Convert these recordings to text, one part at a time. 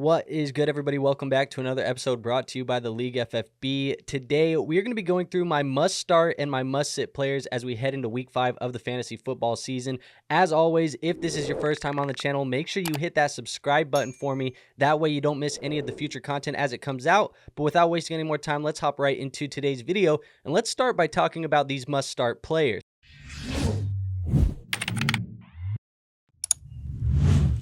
What is good, everybody? Welcome back to another episode brought to you by the League FFB. Today, we are going to be going through my must-start and my must-sit players as we head into Week 5 of the fantasy football season. As always, if this is your first time on the channel, make sure you hit that subscribe button for me. That way, you don't miss any of the future content as it comes out. But without wasting any more time, let's hop right into today's video. And let's start by talking about these must-start players.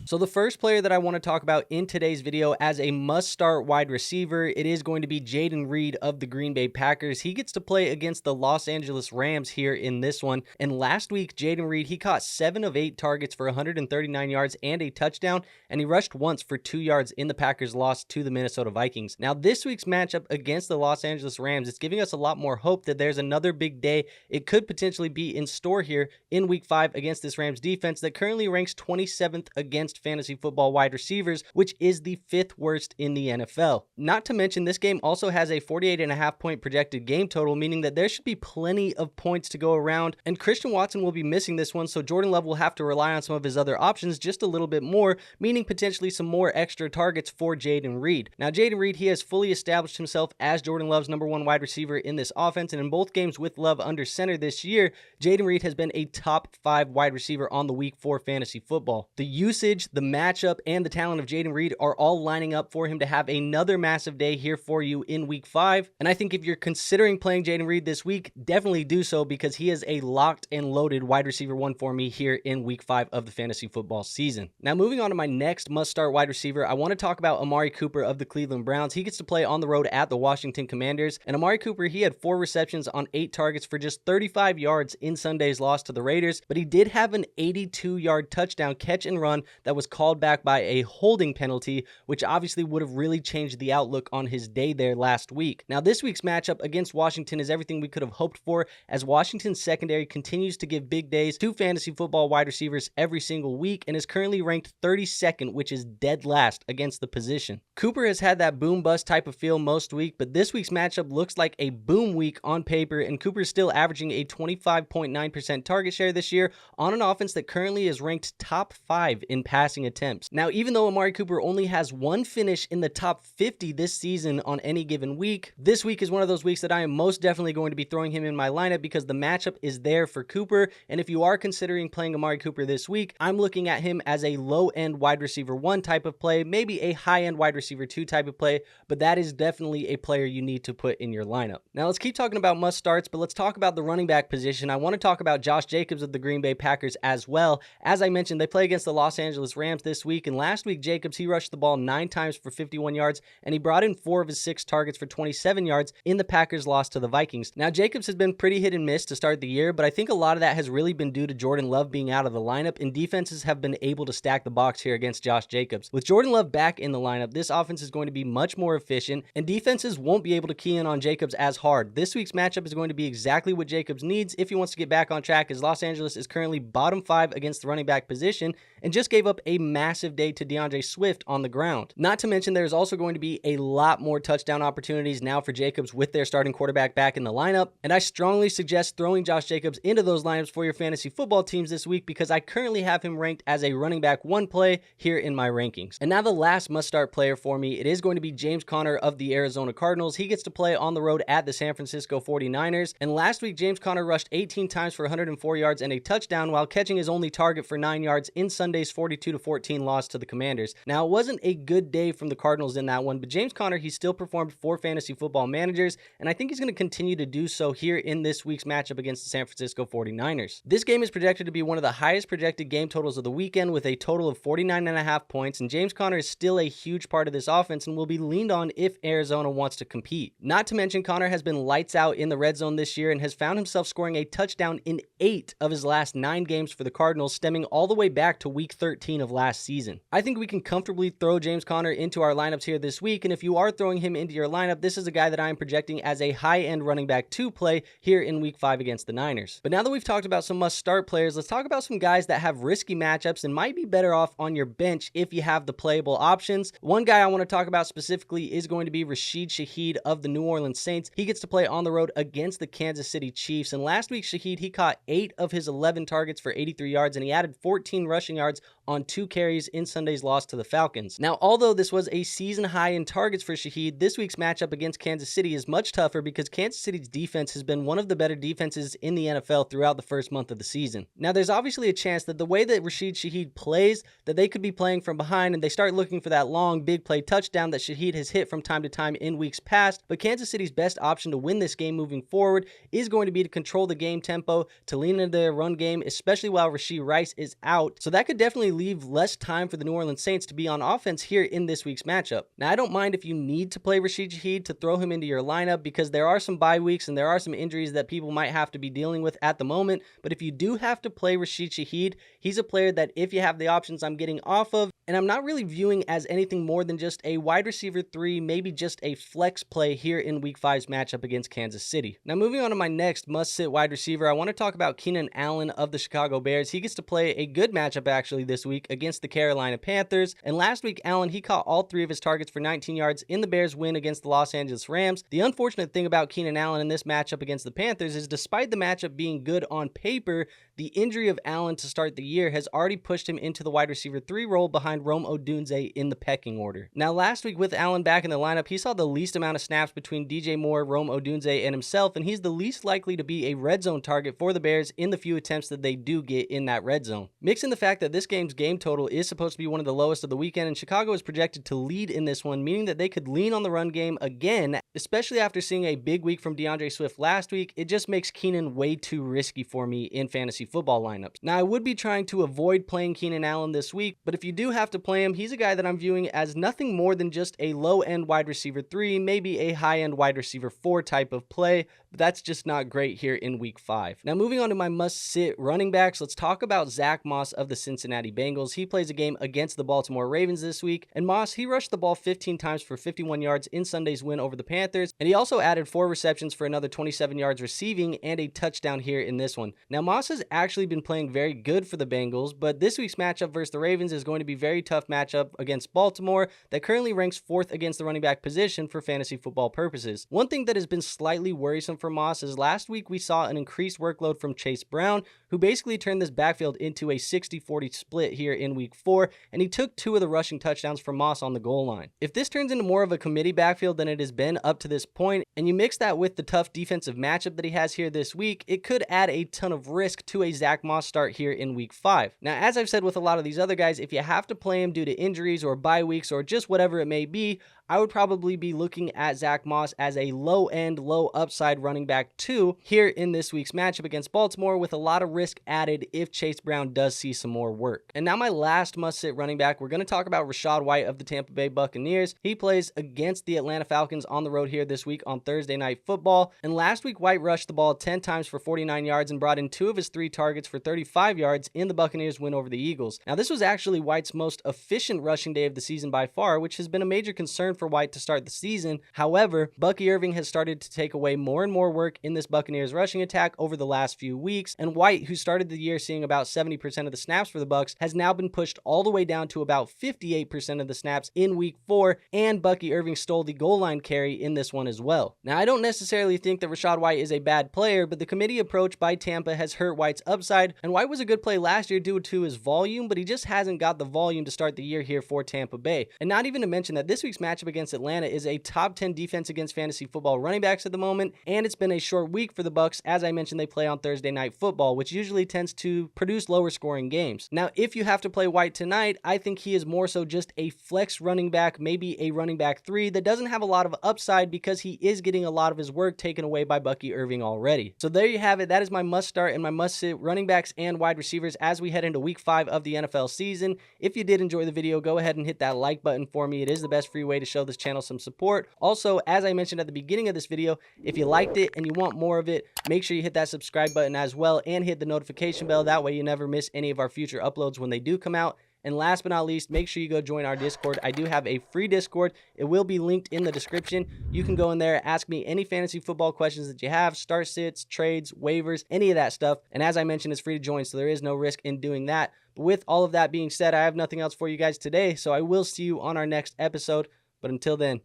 So the first player that I want to talk about in today's video as a must-start wide receiver, it is going to be Jayden Reed of the Green Bay Packers. He gets to play against the Los Angeles Rams here in this one. And last week, Jayden Reed, he caught 7 of 8 targets for 139 yards and a touchdown, and he rushed once for 2 yards in the Packers' loss to the Minnesota Vikings. Now, this week's matchup against the Los Angeles Rams is giving us a lot more hope that there's another big day. It could potentially be in store here in Week 5 against this Rams defense that currently ranks 27th against fantasy football wide receivers, which is the 5th worst in the NFL. Not to mention, this game also has a 48.5 point projected game total, meaning that there should be plenty of points to go around, and Christian Watson will be missing this one, so Jordan Love will have to rely on some of his other options just a little bit more, meaning potentially some more extra targets for Jayden Reed. Now, Jayden Reed, he has fully established himself as Jordan Love's #1 wide receiver in this offense, and in both games with Love under center this year, Jayden Reed has been a top 5 wide receiver on the week for fantasy football. The usage, the matchup, and the talent of Jayden Reed are all lining up for him to have another massive day here for you in Week 5. And I think if you're considering playing Jayden Reed this week, definitely do so because he is a locked and loaded wide receiver 1 for me here in Week 5 of the fantasy football season. Now, moving on to my next must-start wide receiver, I want to talk about Amari Cooper of the Cleveland Browns. He gets to play on the road at the Washington Commanders. And Amari Cooper, he had 4 receptions on 8 targets for just 35 yards in Sunday's loss to the Raiders. But he did have an 82-yard touchdown catch and run that was called back by a holding penalty, which obviously would have really changed the outlook on his day there last week. Now, this week's matchup against Washington is everything we could have hoped for, as Washington's secondary continues to give big days to fantasy football wide receivers every single week and is currently ranked 32nd, which is dead last against the position. Cooper has had that boom-bust type of feel most week, but this week's matchup looks like a boom week on paper, and Cooper is still averaging a 25.9% target share this year on an offense that currently is ranked top 5 in passing attempts. Now, even though Amari Cooper only has 1 finish in the top 50 this season on any given week, this week is one of those weeks that I am most definitely going to be throwing him in my lineup because the matchup is there for Cooper. And if you are considering playing Amari Cooper this week, I'm looking at him as a low-end wide receiver 1 type of play, maybe a high-end wide receiver 2 type of play, but that is definitely a player you need to put in your lineup. Now, let's keep talking about must-starts, but let's talk about the running back position. I want to talk about Josh Jacobs of the Green Bay Packers as well. As I mentioned, they play against the Los Angeles Rams this week, and last week, Jacobs, he rushed the ball 9 times for 51 yards, and he brought in 4 of his 6 targets for 27 yards in the Packers' loss to the Vikings. Now, Jacobs has been pretty hit and miss to start the year, but I think a lot of that has really been due to Jordan Love being out of the lineup, and defenses have been able to stack the box here against Josh Jacobs. With Jordan Love back in the lineup, this offense is going to be much more efficient, and defenses won't be able to key in on Jacobs as hard. This week's matchup is going to be exactly what Jacobs needs if he wants to get back on track, as Los Angeles is currently bottom 5 against the running back position and just gave up a massive day to DeAndre Swift on the ground. Not to mention, there's also going to be a lot more touchdown opportunities now for Jacobs with their starting quarterback back in the lineup, and I strongly suggest throwing Josh Jacobs into those lineups for your fantasy football teams this week because I currently have him ranked as a running back 1 play here in my rankings. And now the last must-start player for me, it is going to be James Conner of the Arizona Cardinals. He gets to play on the road at the San Francisco 49ers, and last week, James Conner rushed 18 times for 104 yards and a touchdown while catching his only target for 9 yards in Sunday's 42-14 loss to the Commanders. Now, it wasn't a good day from the Cardinals in that one, but James Conner, he still performed for fantasy football managers, and I think he's going to continue to do so here in this week's matchup against the San Francisco 49ers. This game is projected to be one of the highest projected game totals of the weekend with a total of 49.5 points, and James Conner is still a huge part of this offense and will be leaned on if Arizona wants to compete. Not to mention, Conner has been lights out in the red zone this year and has found himself scoring a touchdown in 8 of his last 9 games for the Cardinals, stemming all the way back to week 13 of last season. I think we can comfortably throw James Conner into our lineups here this week, and if you are throwing him into your lineup, this is a guy that I am projecting as a high-end running back 2 play here in week 5 against the Niners. But now that we've talked about some must-start players, let's talk about some guys that have risky matchups and might be better off on your bench if you have the playable options. One guy I want to talk about specifically is going to be Rashid Shaheed of the New Orleans Saints. He gets to play on the road against the Kansas City Chiefs, and last week, Shaheed, he caught 8 of his 11 targets for 83 yards, and he added 14 rushing yards on 2 carries in Sunday's loss to the Falcons. Now, although this was a season high in targets for Shaheed, this week's matchup against Kansas City is much tougher because Kansas City's defense has been one of the better defenses in the NFL throughout the first month of the season. Now, there's obviously a chance that the way that Rashid Shaheed plays, that they could be playing from behind and they start looking for that long, big play touchdown that Shaheed has hit from time to time in weeks past. But Kansas City's best option to win this game moving forward is going to be to control the game tempo, to lean into their run game, especially while Rashid Rice is out. So that could definitely leave less time for the New Orleans Saints to be on offense here in this week's matchup. Now, I don't mind if you need to play Rashid Shaheed to throw him into your lineup because there are some bye weeks and there are some injuries that people might have to be dealing with at the moment. But if you do have to play Rashid Shaheed, he's a player that if you have the options I'm getting off of, and I'm not really viewing as anything more than just a wide receiver 3, maybe just a flex play here in Week 5's matchup against Kansas City. Now, moving on to my next must-sit wide receiver, I want to talk about Keenan Allen of the Chicago Bears. He gets to play a good matchup actually this week against the Carolina Panthers. And last week, Allen, he caught all 3 of his targets for 19 yards in the Bears' win against the Los Angeles Rams. The unfortunate thing about Keenan Allen in this matchup against the Panthers is despite the matchup being good on paper, the injury of Allen to start the year has already pushed him into the wide receiver 3 role behind Rome Odunze in the pecking order. Now, last week with Allen back in the lineup, he saw the least amount of snaps between DJ Moore, Rome Odunze, and himself, and he's the least likely to be a red zone target for the Bears in the few attempts that they do get in that red zone. Mix in the fact that this game's game total is supposed to be one of the lowest of the weekend, and Chicago is projected to lead in this one, meaning that they could lean on the run game again, especially after seeing a big week from DeAndre Swift last week. It just makes Keenan way too risky for me in fantasy football lineups. Now, I would be trying to avoid playing Keenan Allen this week, but if you do have to play him, he's a guy that I'm viewing as nothing more than just a low-end wide receiver 3, maybe a high-end wide receiver 4 type of play, but that's just not great here in Week 5. Now, moving on to my must-sit running backs, let's talk about Zack Moss of the Cincinnati Bengals. He plays a game against the Baltimore Ravens this week, and Moss, he rushed the ball 15 times for 51 yards in Sunday's win over the Panthers, and he also added 4 receptions for another 27 yards receiving and a touchdown here in this one. Now, Moss has actually been playing very good for the Bengals, but this week's matchup versus the Ravens is going to be a very tough matchup against Baltimore that currently ranks 4th against the running back position for fantasy football purposes. One thing that has been slightly worrisome for Moss is last week we saw an increased workload from Chase Brown, who basically turned this backfield into a 60-40 split here in Week 4, and he took 2 of the rushing touchdowns from Moss on the goal line. If this turns into more of a committee backfield than it has been up to this point, and you mix that with the tough defensive matchup that he has here this week, it could add a ton of risk to a Zack Moss start here in Week 5. Now, as I've said with a lot of these other guys, if you have to play him due to injuries or bye weeks or just whatever it may be, I would probably be looking at Zack Moss as a low-end, low-upside running back 2 here in this week's matchup against Baltimore, with a lot of risk added if Chase Brown does see some more work. And now my last must-sit running back, we're going to talk about Rachaad White of the Tampa Bay Buccaneers. He plays against the Atlanta Falcons on the road here this week on Thursday Night Football. And last week, White rushed the ball 10 times for 49 yards and brought in 2 of his 3 targets for 35 yards in the Buccaneers' win over the Eagles. Now, this was actually White's most efficient rushing day of the season by far, which has been a major concern for White to start the season. However, Bucky Irving has started to take away more and more work in this Buccaneers rushing attack over the last few weeks, and White, who started the year seeing about 70% of the snaps for the Bucs, has now been pushed all the way down to about 58% of the snaps in Week 4, and Bucky Irving stole the goal line carry in this one as well. Now, I don't necessarily think that Rachaad White is a bad player, but the committee approach by Tampa has hurt White's upside, and White was a good play last year due to his volume, but he just hasn't got the volume to start the year here for Tampa Bay. And not even to mention that this week's matchup against Atlanta is a top 10 defense against fantasy football running backs at the moment, and it's been a short week for the Bucs. As I mentioned, they play on Thursday Night Football, which usually tends to produce lower scoring games. Now, if you have to play White tonight, I think he is more so just a flex running back, maybe a running back 3 that doesn't have a lot of upside because he is getting a lot of his work taken away by Bucky Irving already. So there you have it. That is my must start and my must sit running backs and wide receivers as we head into Week 5 of the NFL season. If you did enjoy the video, go ahead and hit that like button for me. It is the best free way to show this channel some support. Also, as I mentioned at the beginning of this video, if you liked it and you want more of it, make sure you hit that subscribe button as well and hit the notification bell. That way you never miss any of our future uploads when they do come out. And last but not least, make sure you go join our Discord. I do have a free Discord. It will be linked in the description. You can go in there, ask me any fantasy football questions that you have, start sits, trades, waivers, any of that stuff. And as I mentioned, it's free to join, so there is no risk in doing that. But with all of that being said, I have nothing else for you guys today, so I will see you on our next episode. But until then,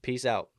peace out.